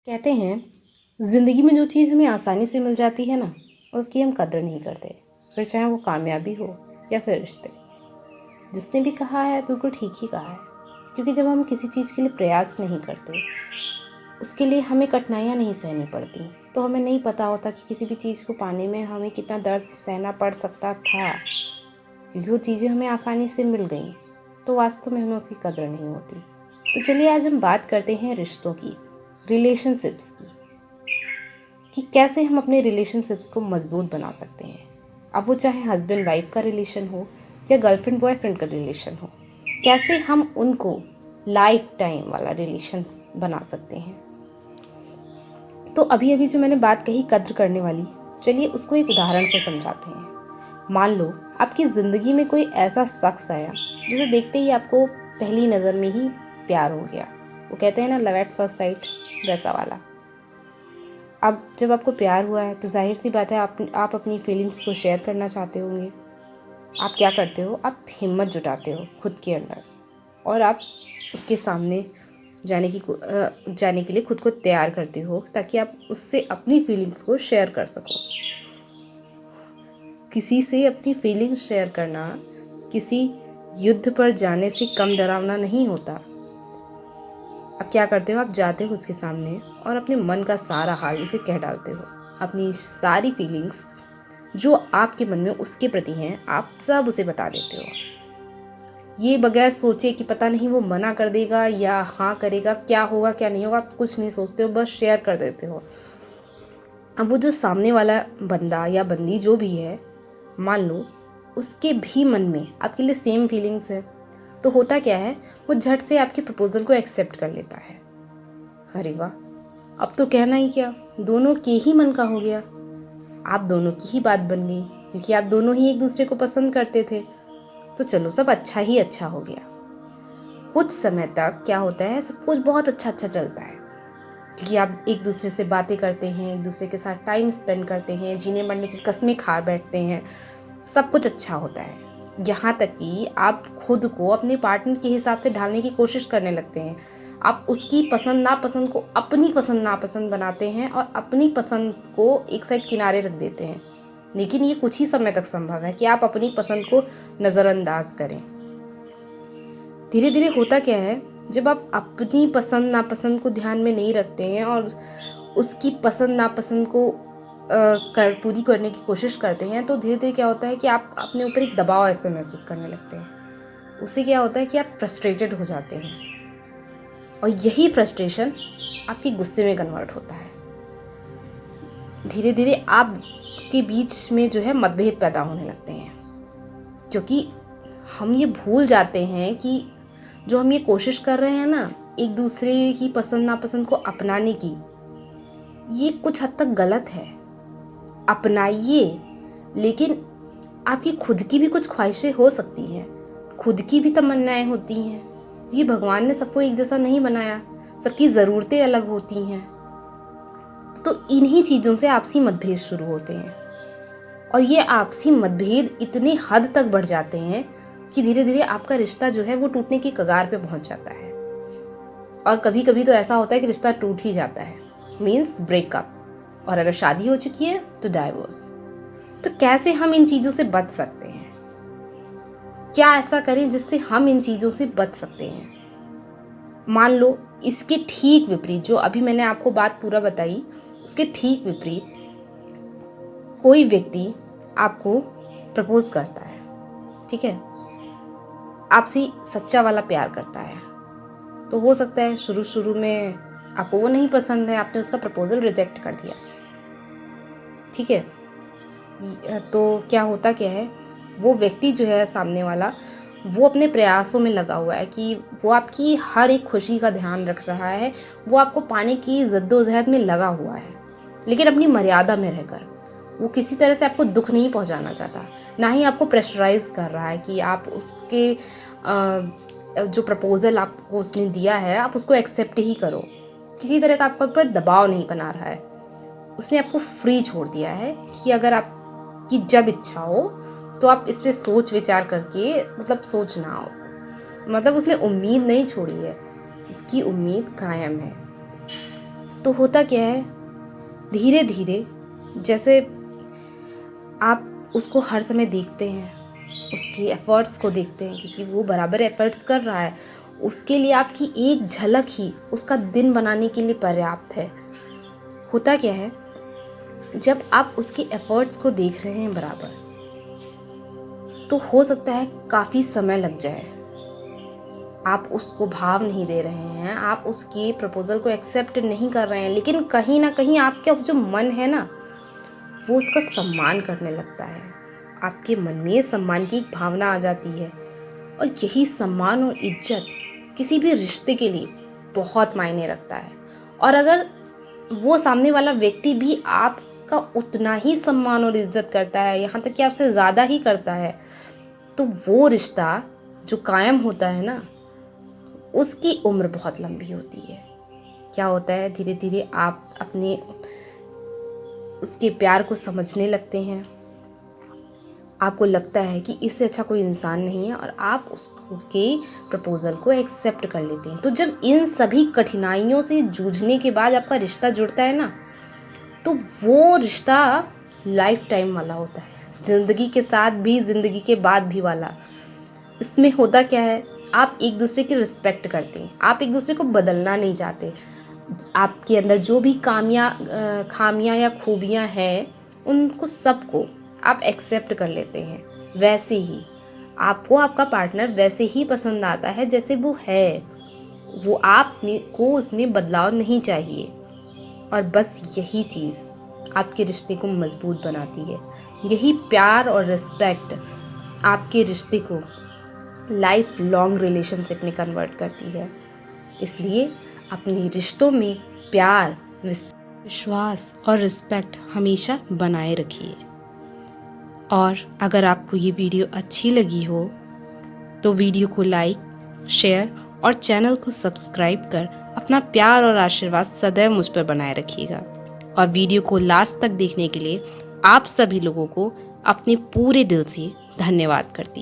कहते हैं ज़िंदगी में जो चीज़ हमें आसानी से मिल जाती है ना, उसकी हम कदर नहीं करते। फिर चाहे वो कामयाबी हो या फिर रिश्ते। जिसने भी कहा है बिल्कुल ठीक ही कहा है, क्योंकि जब हम किसी चीज़ के लिए प्रयास नहीं करते, उसके लिए हमें कठिनाइयाँ नहीं सहनी पड़ती, तो हमें नहीं पता होता कि किसी भी चीज़ को पाने में हमें कितना दर्द सहना पड़ सकता था। क्योंकि वो चीज़ें हमें आसानी से मिल गई, तो वास्तव में हमें उसकी कदर नहीं होती। तो चलिए आज हम बात करते हैं रिश्तों की, रिलेशनशिप्स की, कि कैसे हम अपने रिलेशनशिप्स को मजबूत बना सकते हैं। अब वो चाहे हस्बैंड वाइफ का रिलेशन हो या गर्लफ्रेंड बॉयफ्रेंड का रिलेशन हो, कैसे हम उनको लाइफ टाइम वाला रिलेशन बना सकते हैं। तो अभी अभी जो मैंने बात कही कद्र करने वाली, चलिए उसको एक उदाहरण से समझाते हैं। मान लो आपकी ज़िंदगी में कोई ऐसा शख्स आया जिसे देखते ही आपको पहली नज़र में ही प्यार हो गया। वो कहते हैं ना, लव एट फर्स्ट साइट, वैसा वाला। अब जब आपको प्यार हुआ है तो जाहिर सी बात है आप अपनी फीलिंग्स को शेयर करना चाहते होंगे। आप क्या करते हो, आप हिम्मत जुटाते हो खुद के अंदर और आप उसके सामने जाने के लिए खुद को तैयार करते हो, ताकि आप उससे अपनी फीलिंग्स को शेयर कर सको। किसी से अपनी फीलिंग्स शेयर करना किसी युद्ध पर जाने से कम डरावना नहीं होता। अब क्या करते हो, आप जाते हो उसके सामने और अपने मन का सारा हाल उसे कह डालते हो। अपनी सारी फीलिंग्स जो आपके मन में उसके प्रति हैं, आप सब उसे बता देते हो। ये बगैर सोचे कि पता नहीं वो मना कर देगा या हाँ करेगा, क्या होगा क्या नहीं होगा, आप कुछ नहीं सोचते हो, बस शेयर कर देते हो। अब वो जो सामने वाला बंदा या बंदी जो भी है, मान लो उसके भी मन में आपके लिए सेम फीलिंग्स है, तो होता क्या है, वो झट से आपके प्रपोजल को एक्सेप्ट कर लेता है। अरे वाह, अब तो कहना ही क्या, दोनों के ही मन का हो गया। आप दोनों की ही बात बन गई, क्योंकि आप दोनों ही एक दूसरे को पसंद करते थे। तो चलो, सब अच्छा ही अच्छा हो गया। कुछ समय तक क्या होता है, सब कुछ बहुत अच्छा अच्छा चलता है, क्योंकि आप एक दूसरे से बातें करते हैं, एक दूसरे के साथ टाइम स्पेंड करते हैं, जीने मरने की कस्में खा बैठते हैं, सब कुछ अच्छा होता है। यहाँ तक कि आप खुद को अपने पार्टनर के हिसाब से ढालने की कोशिश करने लगते हैं। आप उसकी पसंद नापसंद को अपनी पसंद नापसंद बनाते हैं और अपनी पसंद को एक साइड किनारे रख देते हैं। लेकिन ये कुछ ही समय तक संभव है कि आप अपनी पसंद को नज़रअंदाज करें। धीरे धीरे होता क्या है, जब आप अपनी पसंद नापसंद को ध्यान में नहीं रखते हैं और उसकी पसंद नापसंद को पूरी करने की कोशिश करते हैं, तो धीरे धीरे क्या होता है कि आप अपने ऊपर एक दबाव ऐसे महसूस करने लगते हैं। उससे क्या होता है कि आप फ्रस्ट्रेटेड हो जाते हैं और यही फ्रस्ट्रेशन आपके गुस्से में कन्वर्ट होता है। धीरे धीरे आपके बीच में जो है मतभेद पैदा होने लगते हैं, क्योंकि हम ये भूल जाते हैं कि जो हम ये कोशिश कर रहे हैं ना, एक दूसरे की पसंद नापसंद को अपनाने की, ये कुछ हद तक गलत है। अपनाइए, लेकिन आपकी खुद की भी कुछ ख्वाहिशें हो सकती हैं, खुद की भी तमन्नाएं होती हैं। ये भगवान ने सबको एक जैसा नहीं बनाया, सबकी ज़रूरतें अलग होती हैं। तो इन्हीं चीज़ों से आपसी मतभेद शुरू होते हैं और ये आपसी मतभेद इतने हद तक बढ़ जाते हैं कि धीरे धीरे आपका रिश्ता जो है वो टूटने की कगार पे पहुंच जाता है। और कभी कभी तो ऐसा होता है कि रिश्ता टूट ही जाता है, मीन्स ब्रेकअप, और अगर शादी हो चुकी है तो डाइवोर्स। तो कैसे हम इन चीज़ों से बच सकते हैं, क्या ऐसा करें जिससे हम इन चीज़ों से बच सकते हैं। मान लो इसके ठीक विपरीत, जो अभी मैंने आपको बात पूरा बताई, उसके ठीक विपरीत कोई व्यक्ति आपको प्रपोज करता है, ठीक है, आपसे सच्चा वाला प्यार करता है। तो हो सकता है शुरू शुरू में आपको वो नहीं पसंद है, आपने उसका प्रपोजल रिजेक्ट कर दिया, ठीक है। तो क्या होता क्या है, वो व्यक्ति जो है सामने वाला, वो अपने प्रयासों में लगा हुआ है कि वो आपकी हर एक खुशी का ध्यान रख रहा है, वो आपको पाने की जद्दोजहद में लगा हुआ है, लेकिन अपनी मर्यादा में रहकर। वो किसी तरह से आपको दुख नहीं पहुंचाना चाहता, ना ही आपको प्रेशराइज कर रहा है कि आप उसके जो प्रपोजल आपको उसने दिया है आप उसको एक्सेप्ट ही करो। किसी तरह का आपके ऊपर दबाव नहीं बना रहा है। उसने आपको फ्री छोड़ दिया है कि अगर आपकी जब इच्छा हो तो आप इस पर सोच विचार करके, मतलब सोचना हो, मतलब उसने उम्मीद नहीं छोड़ी है, उसकी उम्मीद कायम है। तो होता क्या है, धीरे धीरे जैसे आप उसको हर समय देखते हैं, उसकी एफ़र्ट्स को देखते हैं, क्योंकि वो बराबर एफ़र्ट्स कर रहा है, उसके लिए आपकी एक झलक ही उसका दिन बनाने के लिए पर्याप्त है। होता क्या है, जब आप उसके एफ़र्ट्स को देख रहे हैं बराबर, तो हो सकता है काफ़ी समय लग जाए, आप उसको भाव नहीं दे रहे हैं, आप उसके प्रपोज़ल को एक्सेप्ट नहीं कर रहे हैं, लेकिन कहीं ना कहीं आपका जो मन है ना, वो उसका सम्मान करने लगता है। आपके मन में सम्मान की एक भावना आ जाती है, और यही सम्मान और इज्जत किसी भी रिश्ते के लिए बहुत मायने रखता है। और अगर वो सामने वाला व्यक्ति भी आपका उतना ही सम्मान और इज्जत करता है, यहाँ तक कि आपसे ज़्यादा ही करता है, तो वो रिश्ता जो कायम होता है ना, उसकी उम्र बहुत लंबी होती है। क्या होता है, धीरे धीरे आप अपने उसके प्यार को समझने लगते हैं, आपको लगता है कि इससे अच्छा कोई इंसान नहीं है, और आप उसके प्रपोज़ल को एक्सेप्ट कर लेते हैं। तो जब इन सभी कठिनाइयों से जूझने के बाद आपका रिश्ता जुड़ता है ना, तो वो रिश्ता लाइफ टाइम वाला होता है, ज़िंदगी के साथ भी, ज़िंदगी के बाद भी वाला। इसमें होता क्या है, आप एक दूसरे की रिस्पेक्ट करते हैं, आप एक दूसरे को बदलना नहीं चाहते। आपके अंदर जो भी खामियां या खूबियां हैं, उनको सबको आप एक्सेप्ट कर लेते हैं। वैसे ही आपको आपका पार्टनर वैसे ही पसंद आता है जैसे वो है, वो आप को उसमें बदलाव नहीं चाहिए। और बस यही चीज़ आपके रिश्ते को मजबूत बनाती है। यही प्यार और रिस्पेक्ट आपके रिश्ते को लाइफ लॉन्ग रिलेशनशिप में कन्वर्ट करती है। इसलिए अपने रिश्तों में प्यार, विश्वास और रिस्पेक्ट हमेशा बनाए रखिए। और अगर आपको ये वीडियो अच्छी लगी हो तो वीडियो को लाइक, शेयर और चैनल को सब्सक्राइब कर अपना प्यार और आशीर्वाद सदैव मुझ पर बनाए रखिएगा। और वीडियो को लास्ट तक देखने के लिए आप सभी लोगों को अपने पूरे दिल से धन्यवाद करती हूँ।